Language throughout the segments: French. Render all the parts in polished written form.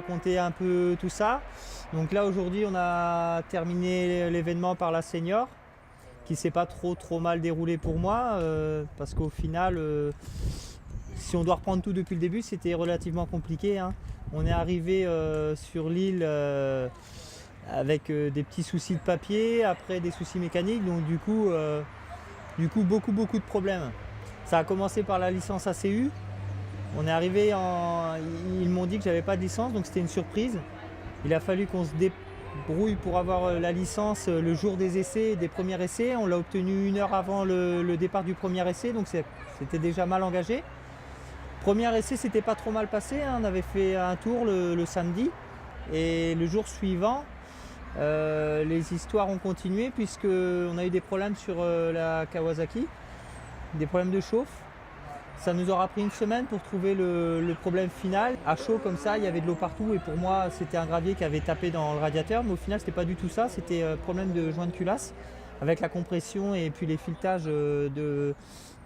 raconter un peu tout ça. Donc là aujourd'hui on a terminé l'événement par la senior qui s'est pas trop mal déroulé pour moi parce qu'au final si on doit reprendre tout depuis le début c'était relativement compliqué, hein. On est arrivé sur l'île avec des petits soucis de papier, après des soucis mécaniques, donc du coup beaucoup de problèmes. Ça a commencé par la licence ACU. On est arrivé ils m'ont dit que j'avais pas de licence, donc c'était une surprise. Il a fallu qu'on se débrouille pour avoir la licence le jour des essais, des premiers essais. On l'a obtenu 1 heure avant le départ du premier essai, donc c'était déjà mal engagé. Premier essai, c'était pas trop mal passé, hein. On avait fait un tour le samedi et le jour suivant, les histoires ont continué puisqu'on a eu des problèmes sur la Kawasaki, des problèmes de chauffe. Ça nous aura pris 1 semaine pour trouver le problème final. À chaud comme ça, il y avait de l'eau partout et pour moi c'était un gravier qui avait tapé dans le radiateur, mais au final c'était pas du tout ça, c'était problème de joint de culasse. Avec la compression et puis les filetages de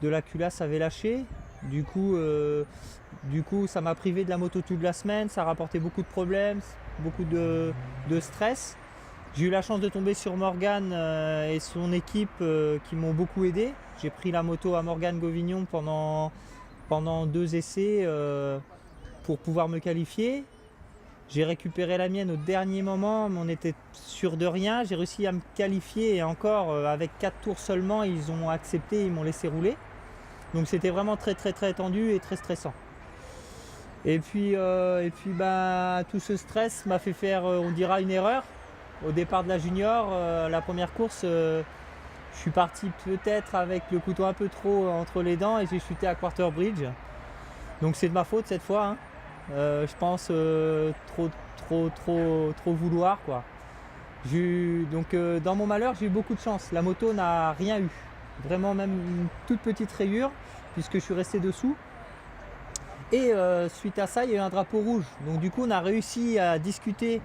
la culasse avaient lâché. Du coup ça m'a privé de la moto toute la semaine, ça a rapporté beaucoup de problèmes, beaucoup de stress. J'ai eu la chance de tomber sur Morgane et son équipe qui m'ont beaucoup aidé. J'ai pris la moto à Morgane Gauvignon pendant 2 essais pour pouvoir me qualifier. J'ai récupéré la mienne au dernier moment, mais on était sûr de rien. J'ai réussi à me qualifier et encore avec 4 tours seulement, ils ont accepté, ils m'ont laissé rouler. Donc c'était vraiment très tendu et très stressant. Et puis tout ce stress m'a fait faire, on dira, une erreur. Au départ de la junior, la première course, je suis parti peut-être avec le couteau un peu trop entre les dents et j'ai chuté à Quarter Bridge. Donc c'est de ma faute cette fois, hein. Je pense trop vouloir, quoi. Dans mon malheur, j'ai eu beaucoup de chance. La moto n'a rien eu. Vraiment même une toute petite rayure puisque je suis resté dessous. Et suite à ça, il y a eu un drapeau rouge. Donc du coup, on a réussi à discuter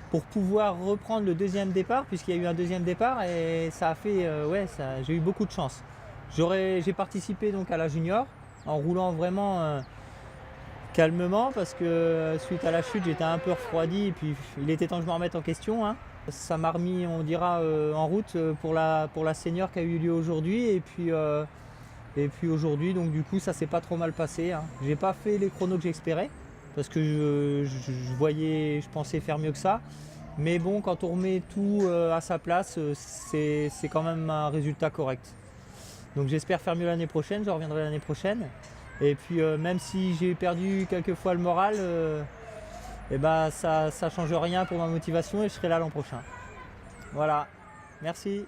pour pouvoir reprendre le deuxième départ, puisqu'il y a eu un deuxième départ et ça a fait, j'ai eu beaucoup de chance. J'ai participé donc à la junior en roulant vraiment calmement parce que suite à la chute, j'étais un peu refroidi et puis il était temps que je me remette en question, hein. Ça m'a remis, on dira, en route pour la senior qui a eu lieu aujourd'hui et puis aujourd'hui, donc du coup, ça s'est pas trop mal passé, hein. J'ai pas fait les chronos que j'espérais parce que je pensais faire mieux que ça. Mais bon, quand on remet tout à sa place, c'est quand même un résultat correct. Donc j'espère faire mieux l'année prochaine, je reviendrai l'année prochaine. Et puis même si j'ai perdu quelques fois le moral, ça change rien pour ma motivation et je serai là l'an prochain. Voilà, merci.